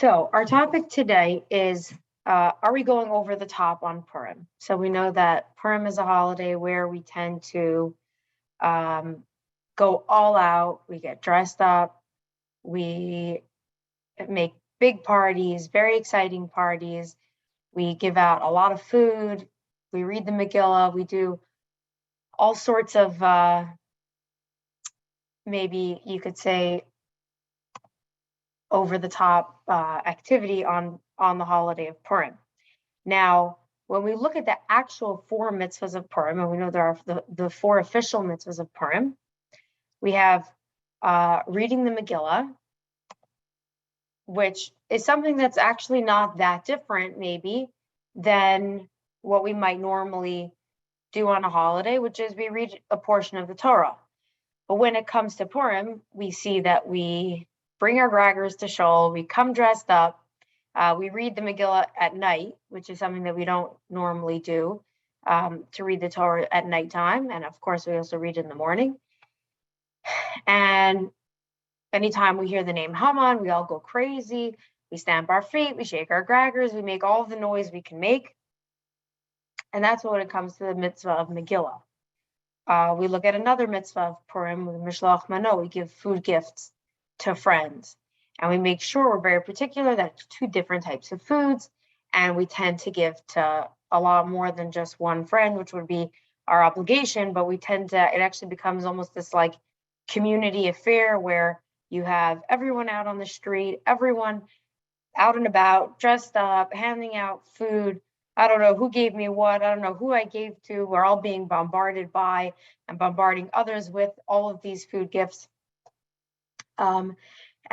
So our topic today is, are we going over the top on Purim? So we know that Purim is a holiday where we tend to go all out. We get dressed up. We make big parties, very exciting parties. We give out a lot of food. We read the Megillah. We do all sorts of, maybe you could say, over the top activity on the holiday of Purim. Now, when we look at the actual 4 mitzvahs of Purim, and we know there are the 4 official mitzvahs of Purim, we have reading the Megillah, which is something that's actually not that different, maybe, than what we might normally do on a holiday, which is we read a portion of the Torah. But when it comes to Purim, we see that we bring our graggers to shul, we come dressed up, we read the Megillah at night, which is something that we don't normally do, to read the Torah at nighttime. And of course, we also read in the morning. And anytime we hear the name Haman, we all go crazy. We stamp our feet, we shake our graggers, we make all the noise we can make. And that's when it comes to the mitzvah of Megillah. We look at another mitzvah of Purim, with Mishloach Mano. We give food gifts to friends. And we make sure we're very particular that it's 2 different types of foods. And we tend to give to a lot more than just one friend, which would be our obligation. But we tend to, it actually becomes almost this like community affair where you have everyone out on the street, everyone out and about, dressed up, handing out food. I don't know who gave me what. I don't know who I gave to. We're all being bombarded by and bombarding others with all of these food gifts.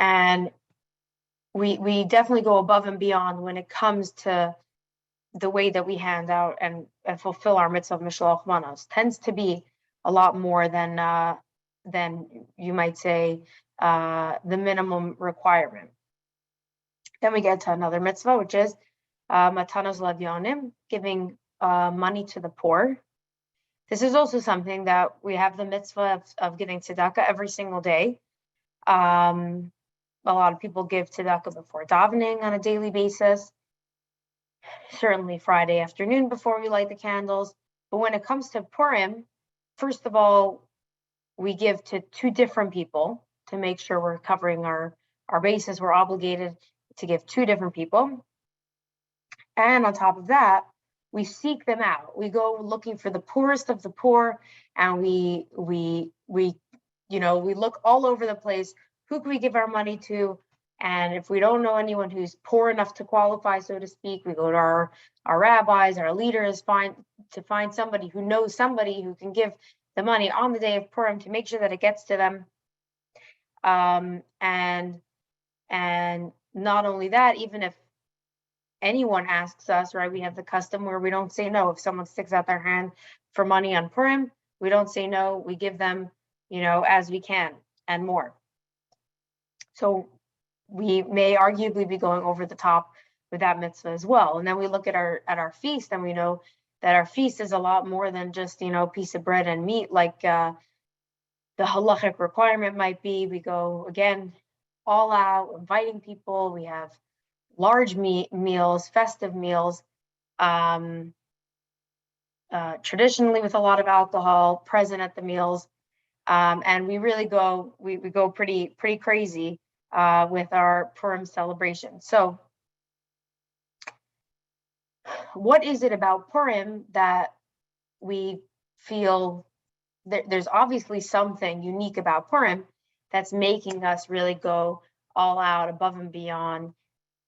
And we definitely go above and beyond when it comes to the way that we hand out and fulfill our mitzvah of Mishloach Manos. Tends to be a lot more than you might say the minimum requirement. Then we get to another mitzvah, which is Matanos Lavyonim, giving money to the poor. This is also something that we have the mitzvah of giving tzedakah every single day. A lot of people give tzedakah before davening on a daily basis, certainly Friday afternoon before we light the candles. But when it comes to Purim, first of all, we give to 2 different people to make sure we're covering our bases. We're obligated to give 2 different people. And on top of that, we seek them out. We go looking for the poorest of the poor, and we look all over the place. Who can we give our money to? And if we don't know anyone who's poor enough to qualify, so to speak, we go to our rabbis, our leaders, to find somebody who knows somebody who can give the money on the day of Purim to make sure that it gets to them. And not only that, even if anyone asks us, right, we have the custom where we don't say no. If someone sticks out their hand for money on Purim, we don't say no. We give them, as we can and more. So we may arguably be going over the top with that mitzvah as well. And then we look at our feast, and we know that our feast is a lot more than just, a piece of bread and meat, like the halachic requirement might be. We go, again, all out, inviting people. We have large meals, festive meals, traditionally with a lot of alcohol present at the meals. And we really go, we go pretty crazy with our Purim celebration. So what is it about Purim that we feel that there's obviously something unique about Purim that's making us really go all out, above and beyond,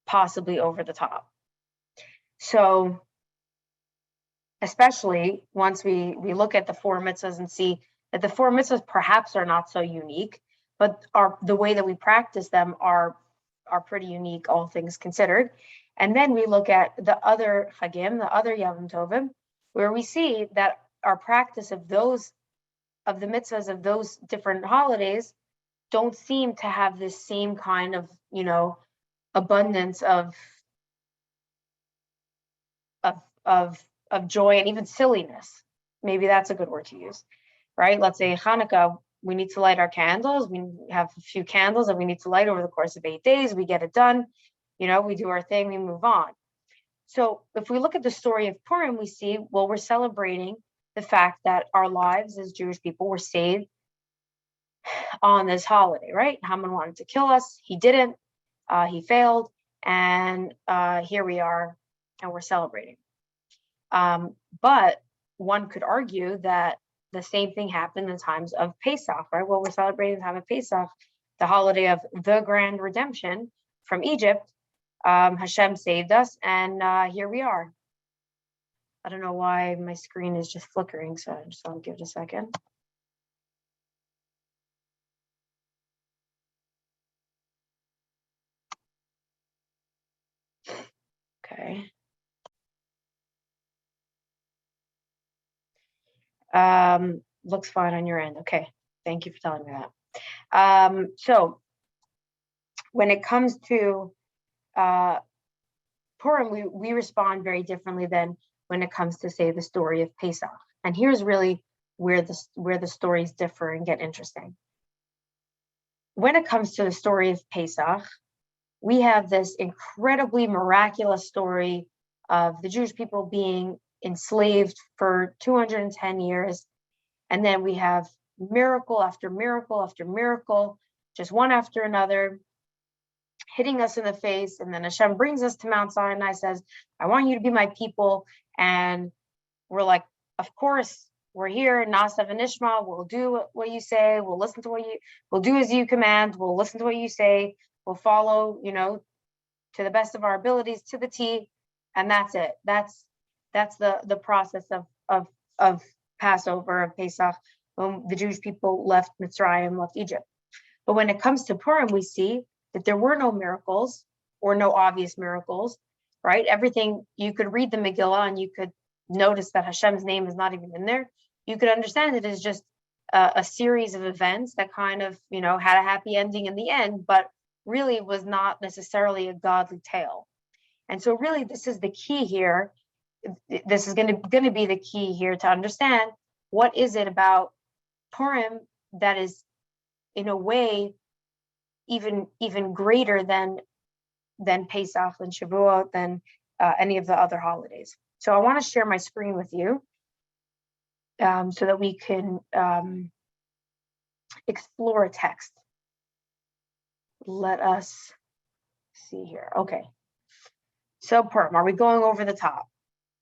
possibly over the top? So especially once we look at the 4 mitzvahs and see that the 4 mitzvahs perhaps are not so unique, but the way that we practice them are pretty unique, all things considered. And then we look at the other Chagim, the other Yavim Tovim, where we see that our practice of the mitzvahs of those different holidays don't seem to have this same kind of, abundance of joy and even silliness. Maybe that's a good word to use, right? Let's say Hanukkah, we need to light our candles. We have a few candles that we need to light over the course of 8 days. We get it done. we do our thing, we move on. So if we look at the story of Purim, we see, well, we're celebrating the fact that our lives as Jewish people were saved on this holiday, right? Haman wanted to kill us. He didn't. He failed. And here we are, and we're celebrating. But one could argue that the same thing happened in times of Pesach, right? Well, we're celebrating the time of Pesach, the holiday of the grand redemption from Egypt. Hashem saved us, and here we are. I don't know why my screen is just flickering, so I just want to give it a second. Okay. Looks fine on your end. Okay. Thank you for telling me that. So when it comes to Purim, we respond very differently than when it comes to, say, the story of Pesach. And here's really where the stories differ and get interesting. When it comes to the story of Pesach, we have this incredibly miraculous story of the Jewish people being enslaved for 210 years. And then we have miracle after miracle after miracle, just one after another, hitting us in the face. And then Hashem brings us to Mount Sinai, says, I want you to be my people. And we're like, of course, we're here, Nasa V'Nishma, we'll do what you say, we'll listen to we'll do as you command, we'll listen to what you say, we'll follow, to the best of our abilities, to the T, and that's it. That's the process of Passover, of Pesach, when the Jewish people left Mitzrayim, left Egypt. But when it comes to Purim, we see that there were no miracles or no obvious miracles, right? Everything, you could read the Megillah and you could notice that Hashem's name is not even in there. You could understand it as just a series of events that kind of, had a happy ending in the end, but really was not necessarily a godly tale. And so really this is the key here. This is going to be the key here to understand what is it about Purim that is in a way even greater than Pesach, than Shavuot, than any of the other holidays. So I want to share my screen with you so that we can explore a text. Let us see here. Okay. So Purim, are we going over the top?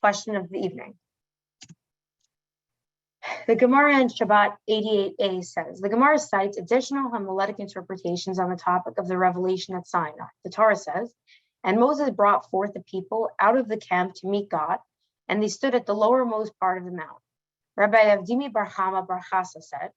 Question of the evening. The Gemara in Shabbat 88a says, the Gemara cites additional homiletic interpretations on the topic of the revelation at Sinai. The Torah says, and Moses brought forth the people out of the camp to meet God, and they stood at the lowermost part of the mount. Rabbi Avdimi Bar Chama Bar Chasa said,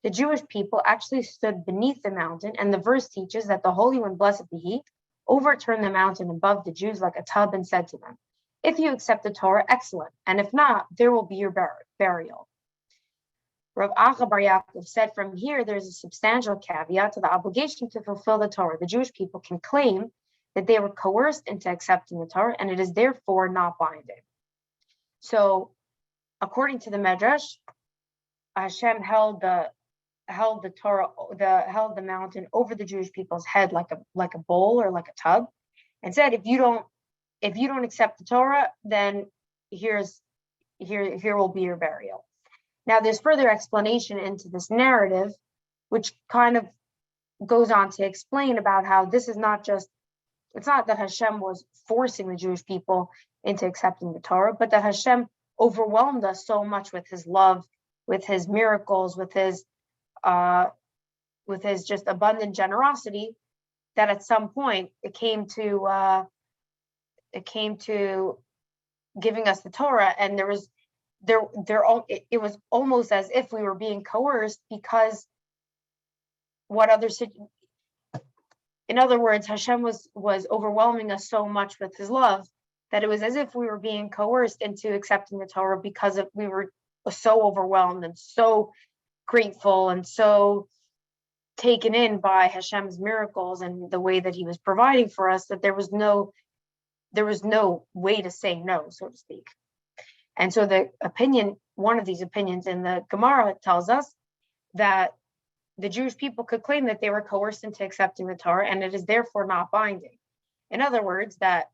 the Jewish people actually stood beneath the mountain, and the verse teaches that the Holy One, blessed be He, overturned the mountain above the Jews like a tub and said to them, if you accept the Torah, excellent, and if not, there will be your burial. Rav Acha Bar Yaakov said, from here, there's a substantial caveat to the obligation to fulfill the Torah. The Jewish people can claim that they were coerced into accepting the Torah, and it is therefore not binding. So, according to the Medrash, Hashem held the Torah, held the mountain over the Jewish people's head like a bowl or like a tub, and said, if you don't accept the Torah, then here will be your burial. Now, there's further explanation into this narrative, which kind of goes on to explain about how this is not just, it's not that Hashem was forcing the Jewish people into accepting the Torah, but that Hashem overwhelmed us so much with His love, with His miracles, with His just abundant generosity, that at some point it came to giving us the Torah, and it was almost as if we were being coerced, because in other words, Hashem was overwhelming us so much with His love that it was as if we were being coerced into accepting the Torah, because we were so overwhelmed and so grateful and so taken in by Hashem's miracles and the way that He was providing for us, that there was no way to say no, so to speak. And so one of these opinions in the Gemara tells us that the Jewish people could claim that they were coerced into accepting the Torah, and it is therefore not binding. In other words, that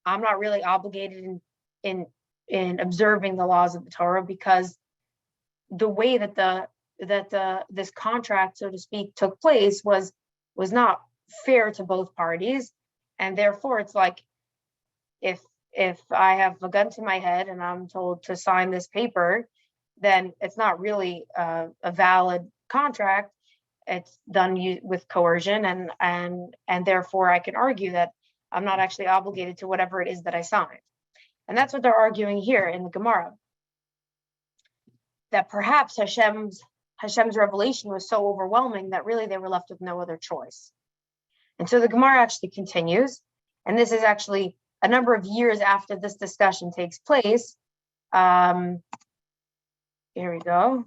I'm not really obligated in observing the laws of the Torah, because the way that this contract, so to speak, took place was not fair to both parties. And therefore it's like, if I have a gun to my head and I'm told to sign this paper, then it's not really a valid contract. It's done with coercion, and therefore I can argue that I'm not actually obligated to whatever it is that I signed. And that's what they're arguing here in the Gemara, that perhaps Hashem's revelation was so overwhelming that really they were left with no other choice. And so the Gemara actually continues, and this is actually a number of years after this discussion takes place. Here we go.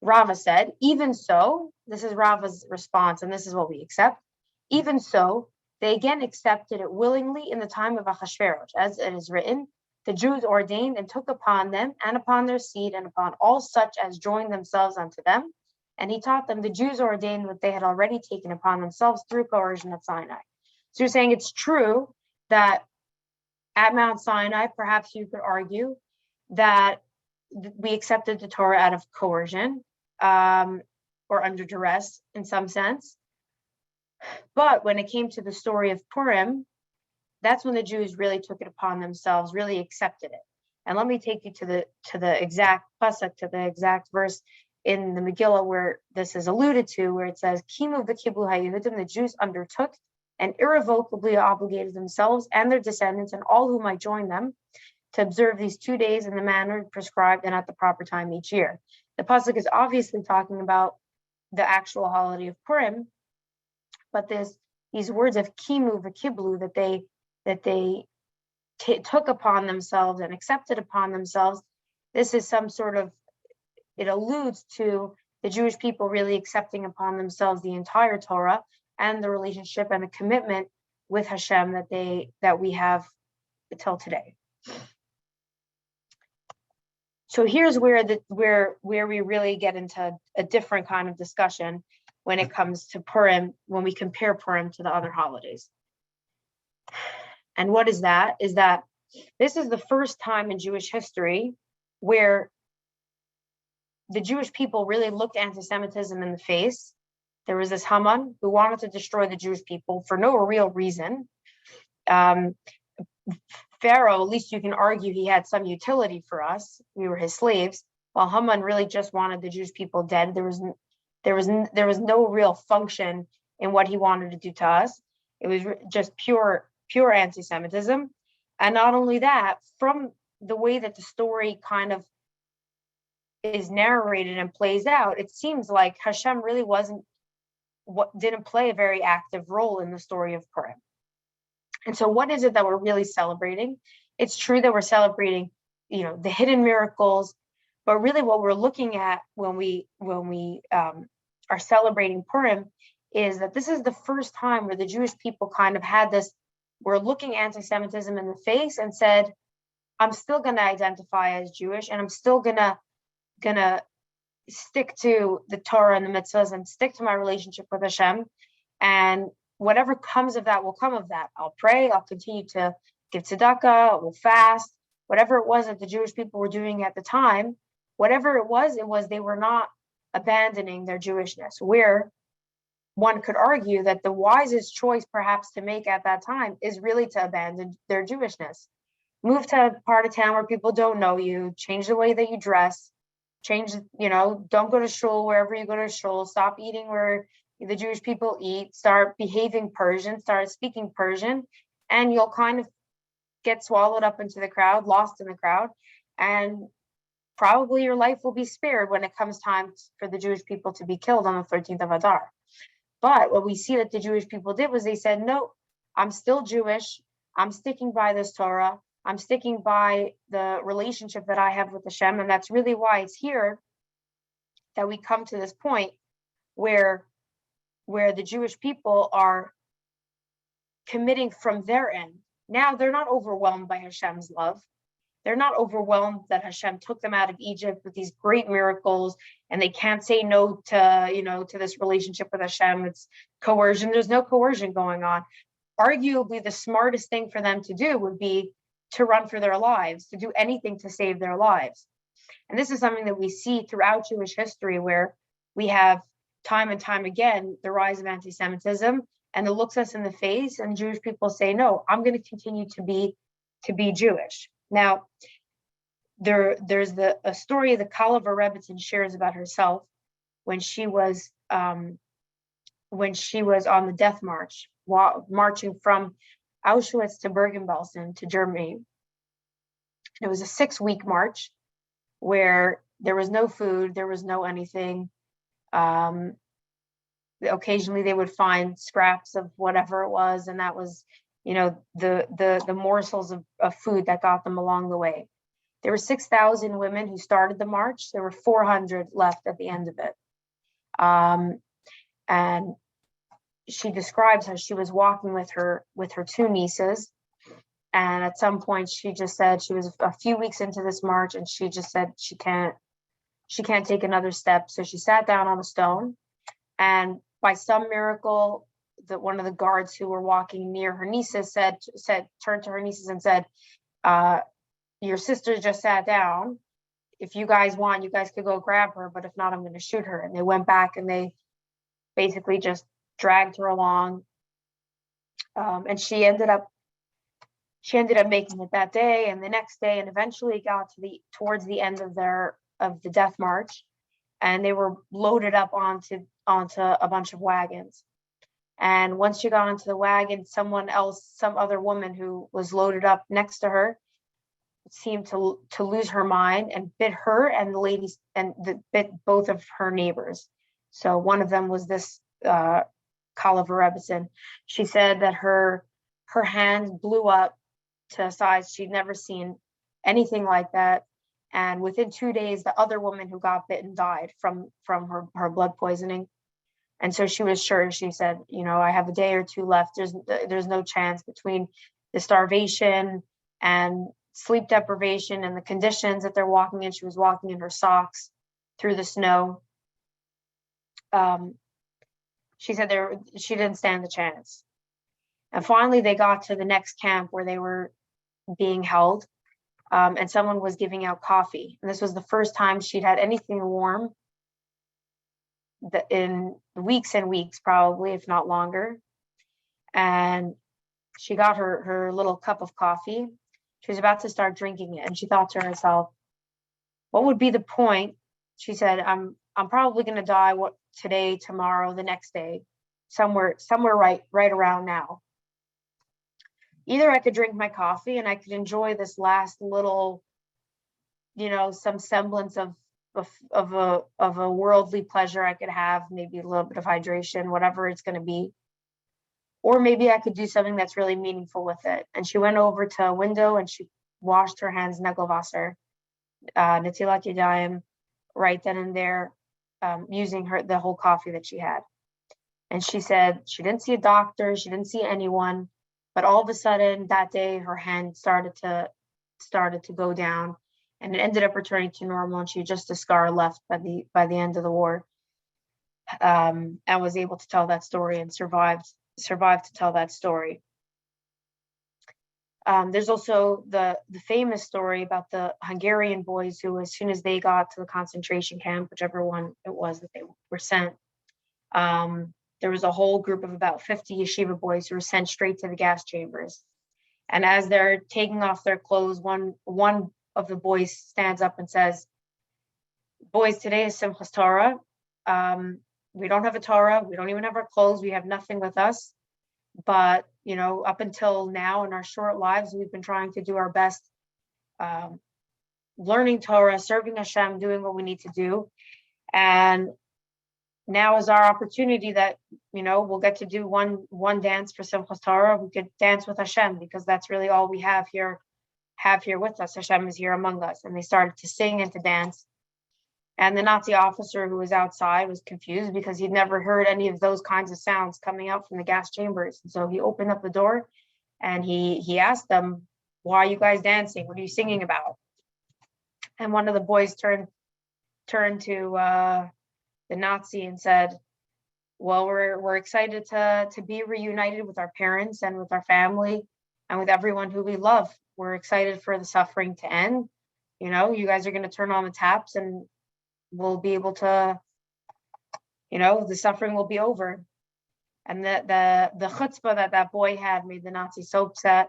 Rava said, even so, this is Rava's response, and this is what we accept. Even so, they again accepted it willingly in the time of Achashverosh, as it is written, the Jews ordained and took upon them and upon their seed and upon all such as joined themselves unto them. And he taught them, the Jews ordained what they had already taken upon themselves through coercion at Sinai. So you're saying it's true that at Mount Sinai, perhaps you could argue that we accepted the Torah out of coercion or under duress in some sense. But when it came to the story of Purim, that's when the Jews really took it upon themselves, really accepted it. And let me take you to the exact pasuk, to the exact verse in the Megillah where this is alluded to, where it says, Kimu v'kiblu haYehudim, the Jews undertook and irrevocably obligated themselves and their descendants and all who might join them to observe these 2 days in the manner prescribed and at the proper time each year. The pasuk is obviously talking about the actual holiday of Purim, but these words of kimu v'kiblu, that they took upon themselves and accepted upon themselves, this is some sort of, it alludes to the Jewish people really accepting upon themselves the entire Torah and the relationship and the commitment with Hashem that we have until today. So here's where we really get into a different kind of discussion when it comes to Purim, when we compare Purim to the other holidays. And what is that? Is that this is the first time in Jewish history where the Jewish people really looked anti-Semitism in the face. There was this Haman who wanted to destroy the Jewish people for no real reason. Pharaoh, at least you can argue he had some utility for us. We were his slaves. While Haman really just wanted the Jewish people dead. There was no real function in what he wanted to do to us. It was just pure anti-Semitism. And not only that, from the way that the story kind of is narrated and plays out, it seems like Hashem really didn't play a very active role in the story of Purim. And so what is it that we're really celebrating? It's true that we're celebrating, the hidden miracles, but really what we're looking at when we are celebrating Purim is that this is the first time where the Jewish people kind of had this, we're looking anti-Semitism in the face and said, I'm still going to identify as Jewish, and I'm still gonna stick to the Torah and the mitzvahs and stick to my relationship with Hashem. And whatever comes of that will come of that. I'll pray, I'll continue to give tzedakah, we'll fast, whatever it was that the Jewish people were doing at the time, whatever it was they were not abandoning their Jewishness, where one could argue that the wisest choice perhaps to make at that time is really to abandon their Jewishness. Move to a part of town where people don't know you, change the way that you dress, don't go to shul wherever you go to shul, stop eating where the Jewish people eat, start behaving Persian, start speaking Persian, and you'll kind of get swallowed up into the crowd, lost in the crowd, and probably your life will be spared when it comes time for the Jewish people to be killed on the 13th of Adar. But what we see that the Jewish people did was they said, no, I'm still Jewish, I'm sticking by this Torah, I'm sticking by the relationship that I have with Hashem, and that's really why it's here that we come to this point where the Jewish people are committing from their end. Now they're not overwhelmed by Hashem's love. They're not overwhelmed that Hashem took them out of Egypt with these great miracles, and they can't say no to this relationship with Hashem. It's coercion. There's no coercion going on. arguably the smartest thing for them to do would be to run for their lives, to do anything to save their lives. And this is something that we see throughout Jewish history, where we have time and time again the rise of anti-Semitism, and it looks us in the face, and Jewish people say, no, I'm going to continue to be Jewish. Now, there's a story the Kalev Rebbetzin shares about herself when she was on the death march, marching from Auschwitz to Bergen-Belsen to Germany. It was a 6-week march where there was no food, there was no anything. Occasionally they would find scraps of whatever it was, and that was, the morsels of food that got them along the way. There were 6,000 women who started the march. There were 400 left at the end of it. And she describes how she was walking with her 2 nieces. And at some point she just said, she was a few weeks into this march, and she just said she can't take another step. So she sat down on a stone, and by some miracle, that one of the guards who were walking near her nieces turned to her nieces and said, your sister just sat down. If you guys want, you guys could go grab her, but if not, I'm going to shoot her. And they went back and they basically just dragged her along. And she ended up making it that day and the next day, and eventually got towards the end of the death march, and they were loaded up onto a bunch of wagons. And once she got onto the wagon, some other woman who was loaded up next to her seemed to lose her mind and bit her and the ladies, and bit both of her neighbors. So one of them was this Kalev Rebbetzin. She said that her hands blew up to a size she'd never seen anything like that. And within 2 days, the other woman who got bitten died from her blood poisoning. And so she was sure. She said, I have a day or 2 left. There's no chance, between the starvation and sleep deprivation and the conditions that they're walking in. She was walking in her socks through the snow. She said she didn't stand the chance. And finally, they got to the next camp where they were being held, and someone was giving out coffee. And this was the first time she'd had anything warm in weeks and weeks, probably, if not longer. And she got her little cup of coffee. She was about to start drinking it, and she thought to herself, what would be the point? She said, I'm probably going to die today, tomorrow, the next day, somewhere right around now. Either I could drink my coffee and I could enjoy this last little, some semblance of a worldly pleasure I could have, maybe a little bit of hydration, whatever it's going to be. Or maybe I could do something that's really meaningful with it. And she went over to a window and she washed her hands, Negelwasser, Netilat Yadayim, right then and there, using the whole coffee that she had. And she said she didn't see a doctor, she didn't see anyone, but all of a sudden that day her hand started to go down, and it ended up returning to normal, and she had just a scar left by the end of the war, and was able to tell that story and survived to tell that story. There's also the famous story about the Hungarian boys who, as soon as they got to the concentration camp, whichever one it was that they were sent, there was a whole group of about 50 yeshiva boys who were sent straight to the gas chambers. And as they're taking off their clothes, one of the boys stands up and says, boys, today is Simchas Torah. We don't have a Torah. We don't even have our clothes. We have nothing with us. But, up until now in our short lives, we've been trying to do our best, learning Torah, serving Hashem, doing what we need to do. And now is our opportunity that, we'll get to do one dance for Simchas Torah. We could dance with Hashem, because that's really all we have here with us. Hashem is here among us. And they started to sing and to dance. And the Nazi officer who was outside was confused, because he'd never heard any of those kinds of sounds coming out from the gas chambers. And so he opened up the door and he asked them, why are you guys dancing? What are you singing about? And one of the boys turned to the Nazi and said, Well, we're excited to be reunited with our parents and with our family and with everyone who we love. We're excited for the suffering to end. You guys are going to turn on the taps and we'll be able to, the suffering will be over. And the chutzpah that boy had made the Nazis so upset.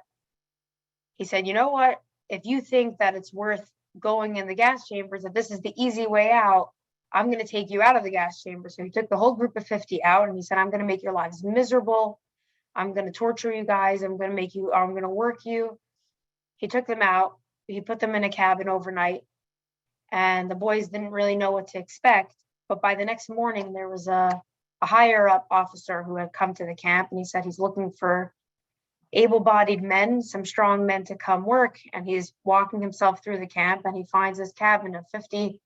He said, you know what? If you think that it's worth going in the gas chambers, that this is the easy way out, I'm going to take you out of the gas chamber. So he took the whole group of 50 out and he said, I'm going to make your lives miserable. I'm going to torture you guys. I'm going to work you. He took them out. He put them in a cabin overnight. And the boys didn't really know what to expect. But by the next morning, there was a higher up officer who had come to the camp. And he said he's looking for able-bodied men, some strong men to come work. And he's walking himself through the camp and he finds this cabin of 50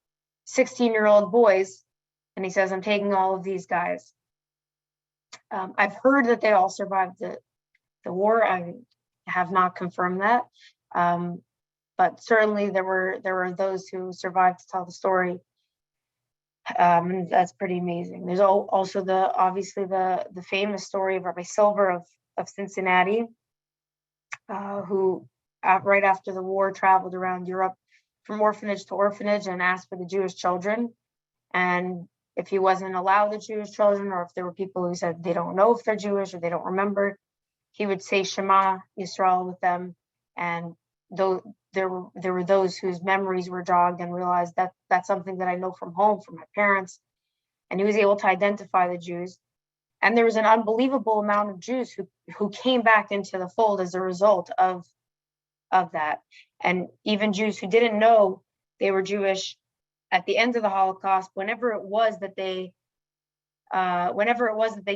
16-year-old boys, and he says, I'm taking all of these guys. I've heard that they all survived the war. I have not confirmed that, but certainly there were those who survived to tell the story, and that's pretty amazing. There's also obviously the famous story of Rabbi Silver of Cincinnati, who right after the war traveled around Europe from orphanage to orphanage and asked for the Jewish children. And if he wasn't allowed the Jewish children, or if there were people who said they don't know if they're Jewish or they don't remember, he would say Shema Yisrael with them. And though there were those whose memories were jogged and realized that that's something that I know from home, from my parents. And he was able to identify the Jews. And there was an unbelievable amount of Jews who came back into the fold as a result of that. And even Jews who didn't know they were Jewish at the end of the Holocaust, whenever it was that they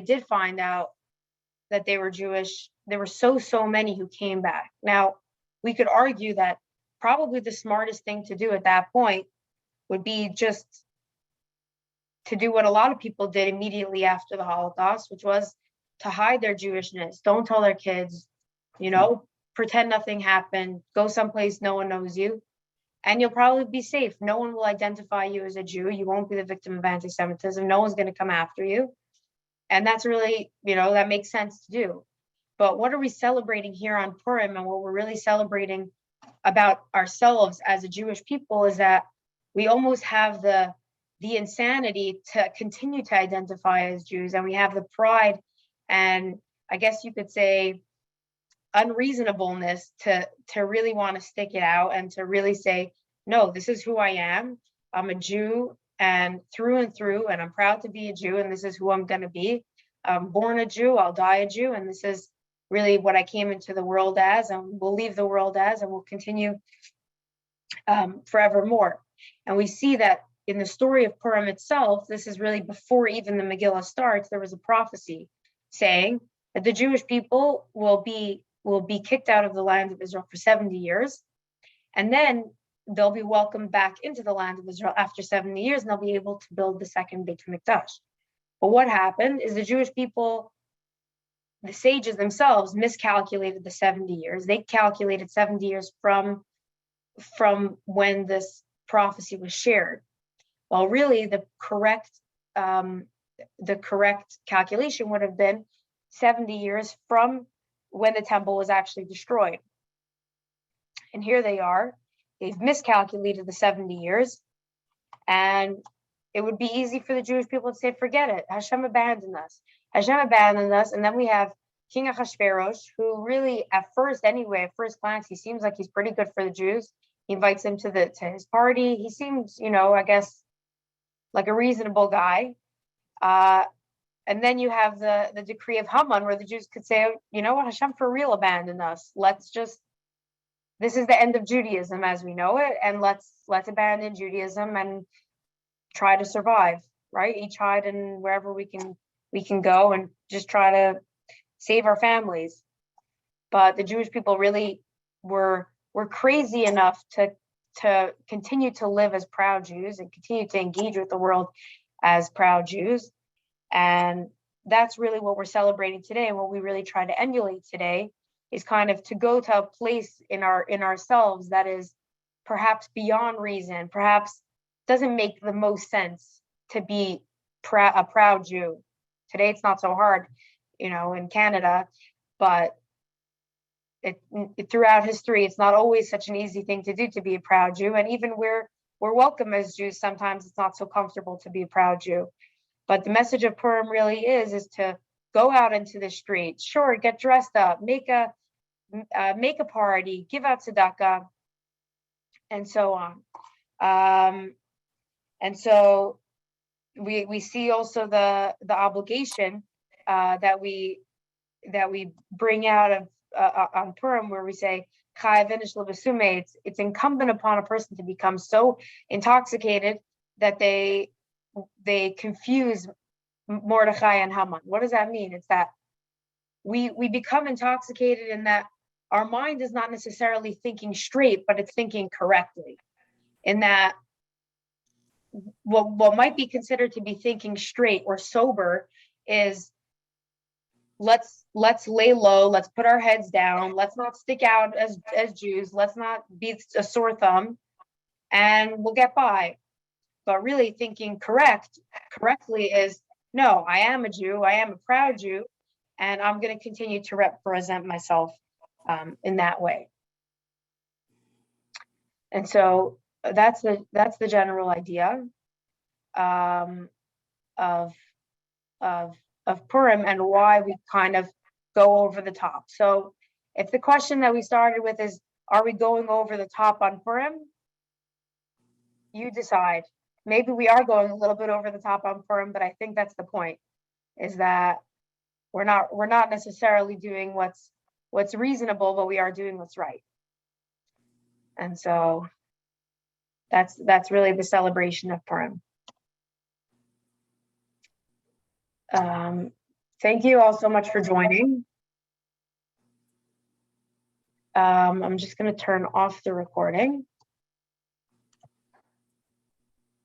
did find out that they were Jewish, there were so many who came back. Now, we could argue that probably the smartest thing to do at that point would be just to do what a lot of people did immediately after the Holocaust, which was to hide their Jewishness. Don't tell their kids, pretend nothing happened, go someplace no one knows you, and you'll probably be safe. No one will identify you as a Jew. You won't be the victim of anti-Semitism. No one's going to come after you. And that's really, that makes sense to do. But what are we celebrating here on Purim, and what we're really celebrating about ourselves as a Jewish people is that we almost have the insanity to continue to identify as Jews, and we have the pride and I guess you could say unreasonableness to really want to stick it out and to really say, no, this is who I am. I'm a Jew and through, and I'm proud to be a Jew, and this is who I'm going to be. I'm born a Jew, I'll die a Jew, and this is really what I came into the world as, and will leave the world as, and will continue forevermore. And we see that in the story of Purim itself, this is really before even the Megillah starts. There was a prophecy saying that the Jewish people will be kicked out of the land of Israel for 70 years. And then they'll be welcomed back into the land of Israel after 70 years, and they'll be able to build the second Beit HaMikdash. But what happened is the Jewish people, the sages themselves, miscalculated the 70 years. They calculated 70 years from when this prophecy was shared. Well, really, the correct calculation would have been 70 years from when the temple was actually destroyed. And here they are. They've miscalculated the 70 years. And it would be easy for the Jewish people to say, forget it. Hashem abandoned us. Hashem abandoned us. And then we have King Ahasuerus, who really, at first glance, he seems like he's pretty good for the Jews. He invites them to his party. He seems, I guess, like a reasonable guy. And then you have the decree of Haman, where the Jews could say, you know what, Hashem for real abandoned us. This is the end of Judaism as we know it, and let's abandon Judaism and try to survive, right? Each hide and wherever we can go and just try to save our families. But the Jewish people really were crazy enough to continue to live as proud Jews and continue to engage with the world as proud Jews. And that's really what we're celebrating today. And what we really try to emulate today is kind of to go to a place in ourselves that is perhaps beyond reason, perhaps doesn't make the most sense to be a proud Jew, Today it's not so hard, in Canada, but it throughout history, it's not always such an easy thing to do to be a proud Jew. And even we're welcome as Jews, sometimes it's not so comfortable to be a proud Jew. But the message of Purim really is to go out into the streets. Sure, get dressed up, make a party, give out tzedakah, and so on. And so we see also the obligation that we bring out of on Purim, where we say it's incumbent upon a person to become so intoxicated that they confuse Mordechai and Haman. What does that mean? It's that we become intoxicated in that our mind is not necessarily thinking straight, but it's thinking correctly. In that what might be considered to be thinking straight or sober is let's lay low, let's put our heads down, let's not stick out as Jews, let's not be a sore thumb, and we'll get by. But really thinking correctly is, no, I am a Jew, I am a proud Jew, and I'm going to continue to represent myself in that way. And so that's the general idea of Purim and why we kind of go over the top. So if the question that we started with is, are we going over the top on Purim? You decide. Maybe we are going a little bit over the top on Purim, but I think that's the point, is that we're not necessarily doing what's reasonable, but we are doing what's right. And so that's really the celebration of Purim. Thank you all so much for joining. I'm just going to turn off the recording.